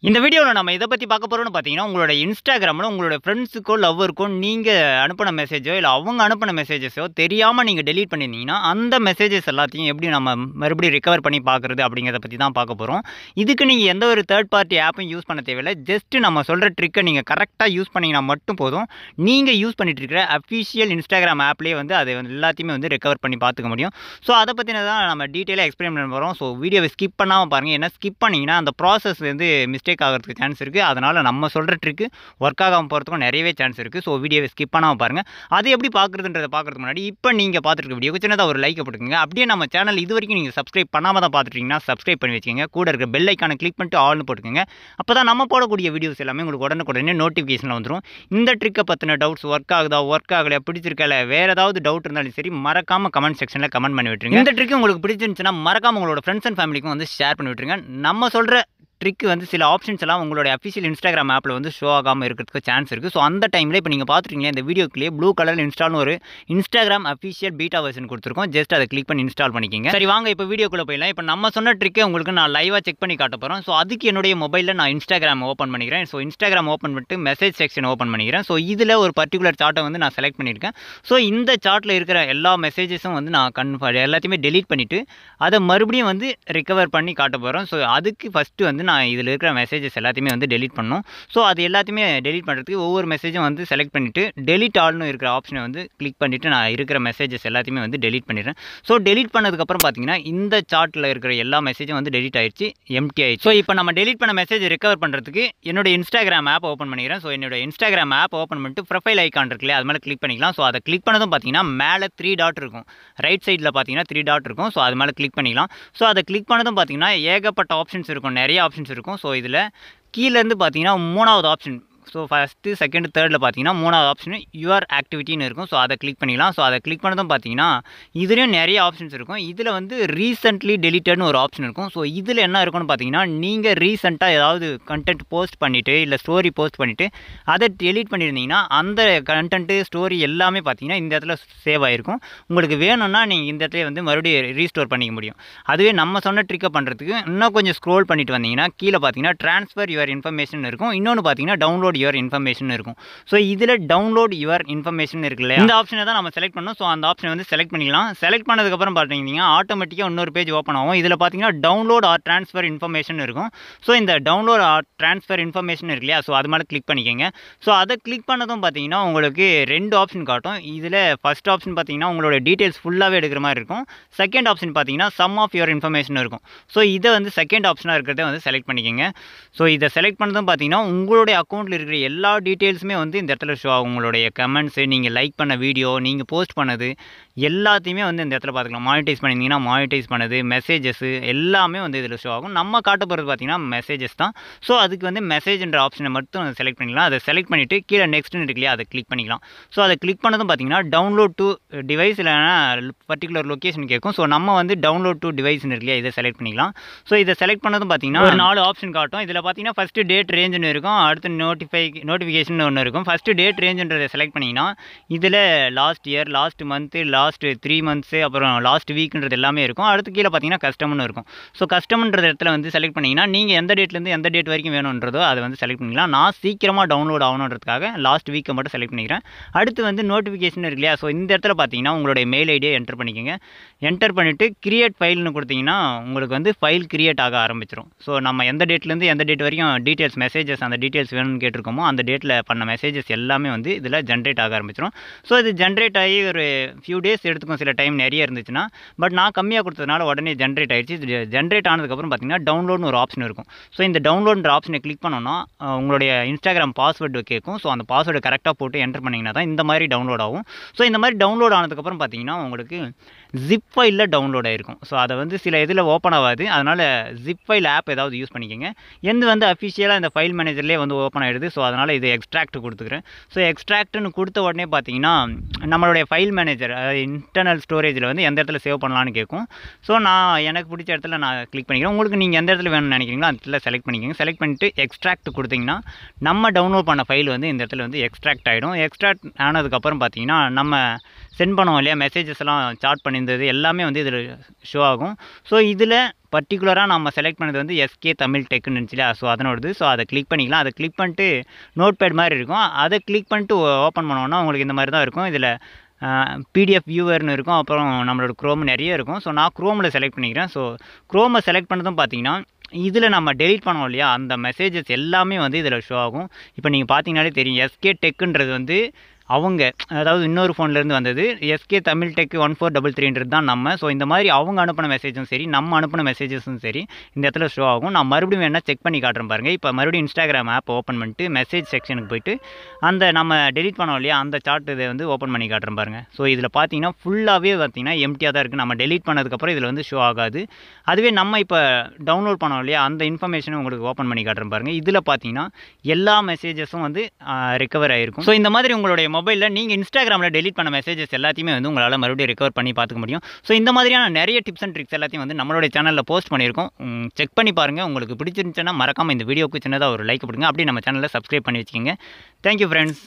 இந்த வீடியோல நம்ம எத பத்தி பார்க்க போறோம்னு பார்த்தீங்கன்னா, உங்களோட Instagramல உங்களோட ஃப்ரெண்ட்ஸுக்கோ, லவ்வருக்கோ நீங்க அனுப்புன மெசேஜோ, இல்ல அவங்க அனுப்புன மெசேஜஸோ தெரியாம நீங்க டெலீட் பண்ணியிருந்தீங்கன்னா, அந்த மெசேஜஸ் எல்லாத்தையும் எப்படி நம்ம மறுபடியும் ரிகவர் பண்ணி பார்க்குறது அப்படிங்கிறத பத்தி தான் பார்க்க போறோம். இதுக்கு நீங்க எந்த ஒரு தேர்ட் பார்ட்டி ஆப்பும் யூஸ் பண்ண தேவையில்ல. ஜஸ்ட் நம்ம சொல்ற ட்ரிக்க நீங்க கரெக்ட்டா யூஸ் பண்ணீங்கன்னா மட்டும் போதும். நீங்க யூஸ் பண்ணிட்டு இருக்கிற அஃபிஷியல் Instagram ஆப்லயே வந்து அது எல்லாத்தையுமே வந்து ரிகவர் பண்ணி பார்த்துக்க முடியும். ஸோ அத பத்தினதான் நம்ம டீட்டெயிலா எக்ஸ்பிளைன் பண்ண போறோம். ஸோ வீடியோவை ஸ்கிப் பண்ணாம பாருங்க. ஏன்னா ஸ்கிப் பண்ணீங்கன்னா அந்த ப்ராசஸ் வந்து மிஸ்டேக் ஆகிறதுக்கு சான்ஸ் இருக்கு. அதனால நம்ம சொல்ற ட்ரிக் ஒர்க் ஆகாம போறதுக்கும் நிறையவே சான்ஸ் இருக்கு. ஸோ வீடியோவை ஸ்கிப் பண்ணாம பாருங்க. அது எப்படி பார்க்குறதுன்றத பார்க்கறதுக்கு முன்னாடி இப்போ நீங்க பார்த்துருக்க வீடியோக்கு சின்னதா ஒரு லைக் போட்டுக்கோங்க. அப்படியே நம்ம சேனல் இதுவரைக்கும் நீங்க சப்ஸ்கிரைப் பண்ணாம தான் பார்த்துட்டீங்கன்னா சப்ஸ்கிரைப் பண்ணி வச்சுக்கோங்க. கூட இருக்க பெல் ஐக்கானை கிளிக் பண்ணிட்டு ஆல்னு போட்டுக்கோங்க. அப்பதான் நம்ம போடக்கூடிய வீடியோஸ் எல்லாமே உங்களுக்கு உடனுக்குடனே நோட்டிஃபிகேஷன்ல வந்துடும். இந்த ட்ரிக்கை பத்தின டவுட்ஸ் ஒர்க் ஆகுதா, ஒர்க் ஆகலையா, பிடிச்சிருக்கா, இல்லை வேற ஏதாவது டவுட் இருந்தாலும் சரி மறக்காம கமெண்ட் செக்ஷன்ல கமெண்ட் பண்ணி விட்டுருங்க. இந்த ட்ரிக் உங்களுக்கு பிடிச்சிருந்துச்சுன்னா மறக்காம உங்களோட ஃப்ரெண்ட்ஸ் அண்ட் ஃபேமிலிக்கும் வந்து ஷேர் பண்ணி விட்டுருங்க. நம்ம சொல்ற ட்ரிக் வந்து சில ஆப்ஷன்ஸ் எல்லாம் உங்களுடைய அஃபிஷியல் Instagram ஆப்பில் வந்து ஷோ ஆகாமல் இருக்கிறதுக்கு சான்ஸ் இருக்குது. ஸோ அந்த டைமில் இப்போ நீங்கள் பார்த்துருக்கீங்க இந்த வீடியோக்குள்ளேயே ப்ளூ கலர் இன்ஸ்டால்னு ஒரு Instagram அஃபிஷியல் பீட்டா வெர்ஷன் கொடுத்துருக்கோம். ஜஸ்ட் அதை கிளிக் பண்ணி இன்ஸ்டால் பண்ணிக்கிங்க. சரி வாங்க இப்போ வீடியோக்குள்ளே போயிடலாம். இப்போ நம்ம சொன்ன ட்ரிக்கை உங்களுக்கு நான் லைவாக செக் பண்ணி காட்ட போகிறோம். ஸோ அதுக்கு என்னுடைய மொபைலில் நான் Instagram ஓப்பன் பண்ணிக்கிறேன். ஸோ Instagram ஓப்பன் பண்ணிட்டு மெசேஜ் செக்ஷன் ஓப்பன் பண்ணிக்கிறேன். ஸோ இதில் ஒரு பர்டிகுலர் சார்ட்டை வந்து நான் செலக்ட் பண்ணியிருக்கேன். ஸோ இந்த சார்ட்டில் இருக்கிற எல்லா மெசேஜஸும் வந்து நான் எல்லாத்தையுமே டெலீட் பண்ணிவிட்டு அதை மறுபடியும் வந்து ரிகவர் பண்ணி காட்ட போகிறோம். ஸோ அதுக்கு ஃபஸ்ட்டு வந்து நான் இதில் இருக்கிற மெசேஜஸ் எல்லாத்தையுமே வந்து டெலீட் பண்ணணும். ஸோ அது எல்லாத்தையுமே டெலீட் பண்ணுறதுக்கு ஒவ்வொரு மெசேஜும் வந்து செலக்ட் பண்ணிவிட்டு டெலீட் ஆல்னு இருக்கிற ஆப்ஷனை வந்து கிளிக் பண்ணிவிட்டு நான் இருக்கிற மெசேஜஸ் எல்லாத்தையுமே வந்து டெலீட் பண்ணிடுறேன். ஸோ டெலீட் பண்ணதுக்கப்புறம் பார்த்தீங்கன்னா இந்த சார்ட்டில் இருக்கிற எல்லா மெசேஜும் வந்து டெலீட் ஆயிடுச்சு, எம்டி ஆயிடுச்சு. ஸோ இப்போ நம்ம டெலீட் பண்ண மெசேஜ் ரெக்கவர் பண்ணுறதுக்கு என்னோட Instagram ஆப் ஓப்பன் பண்ணிக்கிறேன். ஸோ என்னோட Instagram ஆப் ஓப்பன் பண்ணிட்டு ப்ரொஃபைல் ஐக்கான் இருக்குல்ல அது மேலே கிளிக் பண்ணிக்கலாம். ஸோ அதை கிளிக் பண்ணதும் பார்த்தீங்கன்னா மேலே 3 டாட் இருக்கும். ரைட் சைடில் பார்த்தீங்கன்னா 3 டாட் இருக்கும். ஸோ அது மேலே கிளிக் பண்ணிக்கலாம். ஸோ அதை கிளிக் பண்ணதும் பார்த்தீங்கன்னா ஏகப்பட்ட ஆப்ஷன்ஸ் இருக்கும், நிறைய ஆப்ஷன்ஸ் இருக்கும். ஸோ இதில் கீழேருந்து பார்த்தீங்கன்னா 3வது ஆப்ஷன், ஸோ ஃபஸ்ட்டு செகண்ட் தேர்டில் பார்த்தீங்கன்னா 3வது ஆப்ஷன் யுவர் ஆக்டிவிட்டின்னு இருக்கும். ஸோ அதை கிளிக் பண்ணிக்கலாம். ஸோ அதை கிளிக் பண்ணதும் பார்த்தீங்கன்னா இதுலேயும் நிறைய ஆப்ஷன்ஸ் இருக்கும். இதில் வந்து ரீசெண்ட்லி டெலிட்டட்னு ஒரு ஆப்ஷன் இருக்கும். ஸோ இதில் என்ன இருக்குன்னு பார்த்தீங்கன்னா நீங்கள் ரீசெண்டாக ஏதாவது கண்டென்ட் போஸ்ட் பண்ணிவிட்டு இல்லை ஸ்டோரி போஸ்ட் பண்ணிவிட்டு அதை டெலீட் பண்ணியிருந்தீங்கன்னா அந்த கண்டென்ட்டு ஸ்டோரி எல்லாமே பார்த்தீங்கன்னா இந்த இடத்துல சேவ் ஆகிருக்கும். உங்களுக்கு வேணும்னா நீங்கள் இந்த இடத்துல வந்து மறுபடியும் ரீஸ்டோர் பண்ணிக்க முடியும். அதுவே நம்ம சொன்ன ட்ரிக்கை பண்ணுறதுக்கு இன்னும் கொஞ்சம் ஸ்க்ரோல் பண்ணிட்டு வந்தீங்கன்னா கீழே பார்த்தீங்கன்னா ட்ரான்ஸ்ஃபர் யுவர் இன்ஃபர்மேஷன் இருக்கும். இன்னொன்று பார்த்தீங்கன்னா டவுன்லோட் யுவர் இன்ஃபர்மேஷன் இருக்கும். ஸோ இதில் டவுன்லோட் யுவர் இன்ஃபர்மேஷன் இருக்குல்ல, இந்த ஆப்ஷனை தான் நம்ம செலக்ட் பண்ணோம். ஸோ அந்த ஆப்ஷனை வந்து செலக்ட் பண்ணிக்கலாம். செலக்ட் பண்ணதுக்கப்புறம் பார்த்தீங்கன்னா ஆட்டோமேட்டிக்காக இன்னொரு பேஜ் ஓப்பன் ஆகும். இதில் பார்த்தீங்கன்னா டவுன்லோட் ஆர் ட்ரான்ஸ்ஃபர் இன்ஃபர்மேஷன் இருக்கும். ஸோ இந்த டவுன்லோட் ஆர் ட்ரான்ஸ்ஃபர் இன்ஃபர்மேஷன் இருக்கு இல்லையா, ஸோ அது மேலே கிளிக் பண்ணிக்கோங்க. ஸோ அதை கிளிக் பண்ணதும் பார்த்தீங்கன்னா உங்களுக்கு 2 ஆப்ஷன் காட்டும். இதில் ஃபஸ்ட் ஆப்ஷன் பார்த்தீங்கன்னா உங்களோட டீட்டெயில்ஸ் ஃபுல்லாகவே எடுக்கிற மாதிரி இருக்கும். செகண்ட் ஆப்ஷன் பார்த்தீங்கன்னா சம் ஆஃப் யுவர் இன்ஃபர்மேஷன் இருக்கும். ஸோ இதை வந்து செகண்ட் ஆப்ஷனாக இருக்கிறத வந்து செலக்ட் பண்ணிக்கோங்க. ஸோ இதை செலக்ட் பண்ணதும் பார்த்தீங்கன்னா உங்களுடைய அக்கௌண்ட்டில் இருக்கிற எல்லா டீட்டெயில்ஸுமே வந்து இந்த இடத்துல ஷோ ஆகும். உங்களுடைய கமெண்ட்ஸு, நீங்கள் லைக் பண்ண வீடியோ, நீங்கள் போஸ்ட் பண்ணது எல்லாத்தையுமே வந்து இந்த இடத்துல பார்த்துக்கலாம். மானிட்டைஸ் பண்ணியிருந்தீங்கன்னா மானிட்டைஸ் பண்ணது, மெசேஜஸ்ஸு எல்லாமே வந்து இதில் ஷோ ஆகும். நம்ம காட்ட போகிறது பார்த்தீங்கன்னா மெசேஜஸ் தான். ஸோ அதுக்கு வந்து மெசேஜ்ன்ற ஆப்ஷனை மட்டும் செலக்ட் பண்ணிக்கலாம். அதை செலக்ட் பண்ணிவிட்டு கீழே நெக்ஸ்ட்னு இருக்கு இல்லையா, அதை கிளிக் பண்ணிக்கலாம். ஸோ அதை கிளிக் பண்ணதும் பார்த்தீங்கன்னா டவுன்லோட் டு டிவைஸ் இல்லைனா பர்டிகுலர் லொக்கேஷன் கேட்கும். ஸோ நம்ம வந்து டவுன்லோட் டு டிவைஸ்னு இருக்கு இல்லையா, இதை செலக்ட் பண்ணிக்கலாம். ஸோ இதை செலக்ட் பண்ணதும் பார்த்தீங்கன்னா ஒரு 4 ஆப்ஷன் காட்டும். இதில் பார்த்தீங்கன்னா ஃபஸ்ட்டு டேட் ரேஞ்சுன்னு இருக்கும், அடுத்து நோட்டிஃபிகேஷன் ஒன்று இருக்கும். ஃபஸ்ட்டு டேட் ரேஞ்சுன்றதை செலக்ட் பண்ணிங்கன்னா இதில் last year, last month, last 3 months, அப்புறம் லாஸ்ட் வீக்ன்றது எல்லாமே இருக்கும். அடுத்து கீழே பார்த்தீங்கன்னா கஸ்டம்னு இருக்கும். ஸோ கஸ்டம்ன்ற இடத்துல வந்து செலக்ட் பண்ணிங்கன்னா நீங்கள் எந்த டேட்லேருந்து எந்த டேட் வரைக்கும் வேணுன்றதோ அதை வந்து செலக்ட் பண்ணிக்கலாம். நான் சீக்கிரமாக டவுன்லோட் ஆகணுன்றதுக்காக லாஸ்ட் வீக்கை மட்டும் செலக்ட் பண்ணிக்கிறேன். அடுத்து வந்து நோட்டிஃபிகேஷன் இருக்கு இல்லையா, ஸோ இந்த இடத்துல பார்த்தீங்கன்னா உங்களுடைய மெயில் ஐடியை என்டர் பண்ணிக்கோங்க. என்டர் பண்ணிவிட்டு கிரியேட் ஃபைல்னு கொடுத்தீங்கன்னா உங்களுக்கு வந்து ஃபைல் கிரியேட் ஆக ஆரம்பிச்சிடும். ஸோ நம்ம எந்த டேட்லேருந்து எந்த டேட் வரைக்கும் டீட்டெயில்ஸ் மெசேஜஸ் அந்த டீட்டெயில்ஸ் வேணும்னு கேட்டிருக்கோமோ அந்த டேட்டில் பண்ண மெசேஜஸ் எல்லாமே வந்து இதில் ஜென்ரேட் ஆக ஆரம்பிச்சிடும். ஸோ இது ஜென்ரேட் ஆகி ஒரு ஃபியூ டேஸ் எடுத்துக்கும், சில டைம் நிறைய இருந்துச்சுன்னா. பட் நான் கம்மியாக கொடுத்ததுனால உடனே ஜென்ரேட் ஆகிடுச்சு. இது ஜென்ரேட் ஆனதுக்கப்புறம் பார்த்தீங்கன்னா டவுன்லோட்னு ஒரு ஆப்ஷன் இருக்கும். ஸோ இந்த டவுன்லோட்ன்ற ஆப்ஷனை கிளிக் பண்ணோன்னா உங்களுடைய Instagram பாஸ்வேர்டு கேட்கும். ஸோ அந்த பாஸ்வேர்டு கரெக்டாக போட்டு என்டர் பண்ணிங்கன்னா தான் இந்த மாதிரி டவுன்லோட் ஆகும். ஸோ இந்த மாதிரி டவுன்லோட் ஆனதுக்கப்புறம் பார்த்தீங்கன்னா உங்களுக்கு ஜிப் ஃபைலில் டவுன்லோட் ஆகிருக்கும். ஸோ அதை வந்து சில இதில் ஓப்பன் ஆகாது. அதனால் ஜிப் ஃபைல் ஆப் ஏதாவது யூஸ் பண்ணிக்கோங்க. எந்த வந்து அஃபிஷியலாக இந்த ஃபைல் மேனேஜர்லேயே வந்து ஓப்பன் ஆகிடுது. ஸோ அதனால் இது எக்ஸ்ட்ராக்ட் கொடுத்துக்கிறேன். ஸோ எக்ஸ்ட்ராக்ட்னு கொடுத்த உடனே பார்த்தீங்கன்னா நம்மளுடைய ஃபைல் மேனேஜர் இன்டர்னல் ஸ்டோரேஜில் வந்து எந்த இடத்துல சேவ் பண்ணலான்னு கேட்கும். ஸோ நான் எனக்கு பிடிச்ச இடத்துல நான் கிளிக் பண்ணிக்கிறேன். உங்களுக்கு நீங்கள் எந்த இடத்துல வேணும்னு நினைக்கிறீங்களோ அந்த இடத்துல செலக்ட் பண்ணிக்கோங்க. செலக்ட் பண்ணிவிட்டு எக்ஸ்ட்ராக்ட் கொடுத்தீங்கன்னா நம்ம டவுன்லோட் பண்ண ஃபைல் வந்து இந்த இடத்துல வந்து எக்ஸ்ட்ராக்ட் ஆகிடும். எக்ஸ்ட்ராக்ட் ஆனதுக்கப்புறம் பார்த்தீங்கன்னா நம்ம சென்ட் பண்ணுவோம் இல்லையா, மெசேஜஸ் எல்லாம் சாட் பண்ணியிருந்தது எல்லாமே வந்து இதில் ஷோ ஆகும். ஸோ இதில் பர்டிகுலராக நம்ம செலக்ட் பண்ணது வந்து எஸ்கே தமிழ் டெக்குன்னு இருந்துச்சுல, ஸோ அதனோடது. ஸோ அதை கிளிக் பண்ணிக்கலாம். அதை கிளிக் பண்ணிட்டு நோட்பேட் மாதிரி இருக்கும். அதை கிளிக் பண்ணிட்டு ஓப்பன் பண்ணோன்னா உங்களுக்கு இந்த மாதிரி தான் இருக்கும். இதில் பிடிஎஃப் வியூவர்னு இருக்கும். அப்புறம் நம்மளோட குரோம் நிறைய இருக்கும். ஸோ நான் குரோமில் செலக்ட் பண்ணிக்கிறேன். ஸோ குரோமை செலக்ட் பண்ணதும் பார்த்தீங்கன்னா இதில் நம்ம டெலீட் பண்ணோம் இல்லையா, அந்த மெசேஜஸ் எல்லாமே வந்து இதில் ஷோ ஆகும். இப்போ நீங்கள் பார்த்தீங்கனாலே தெரியும், எஸ்கே டெக்குன்றது வந்து அவங்க, அதாவது இன்னொரு ஃபோன்லேருந்து வந்தது. எஸ்கே தமிழ் டெக் 1433ன்றது தான் நம்ம. ஸோ இந்த மாதிரி அவங்க அனுப்பின மெசேஜும் சரி, நம்ம அனுப்பின மெசேஜஸும் சரி இந்த இடத்துல ஷோ ஆகும். நான் மறுபடியும் வேணால் செக் பண்ணி காட்டுறேன் பாருங்கள். இப்போ மறுபடியும் இன்ஸ்டாகிராம் ஆப் ஓப்பன் பண்ணிட்டு மெசேஜ் செக்ஷனுக்கு போயிட்டு அந்த நம்ம டெலீட் பண்ணோம் இல்லையா, அந்த சார்ட் இதை வந்து ஓப்பன் பண்ணி காட்டுறேன் பாருங்கள். ஸோ இதில் பார்த்தீங்கன்னா ஃபுல்லாகவே பார்த்தீங்கன்னா எம்டியாக தான் இருக்குது. நம்ம டெலீட் பண்ணதுக்கப்புறம் இதில் வந்து ஷோ ஆகாது. அதுவே நம்ம இப்போ டவுன்லோட் பண்ணோம் இல்லையா, அந்த இன்ஃபர்மேஷனை உங்களுக்கு ஓப்பன் பண்ணி காட்டுறேன் பாருங்கள். இதில் பார்த்தீங்கன்னா எல்லா மெசேஜஸும் வந்து ரெக்கவர் ஆகிருக்கும். ஸோ இந்த மாதிரி உங்களுடைய மொபைலில் நீங்கள் இன்ஸ்டாகிராமில் டெலீட் பண்ண மெசேஜஸ் எல்லாத்தையுமே வந்து உங்களால் மறுபடியும் ரெக்கவர் பண்ணி பார்த்துக்க முடியும். ஸோ இந்த மாதிரியான நிறைய டிப்ஸ் அண்ட் ட்ரிக்ஸ் எல்லாத்தையும் வந்து நம்மளுடைய சேனலில் போஸ்ட் பண்ணியிருக்கோம். செக் பண்ணி பாருங்கள். உங்களுக்கு பிடிச்சிருந்துச்சுன்னா மறக்காமல் இந்த வீடியோக்கு சின்னதாக ஒரு லைக் கொடுங்க. அப்படியே நம்ம சேனலில் சப்ஸ்கிரைப் பண்ணி வச்சுக்கோங்க. Thank you friends.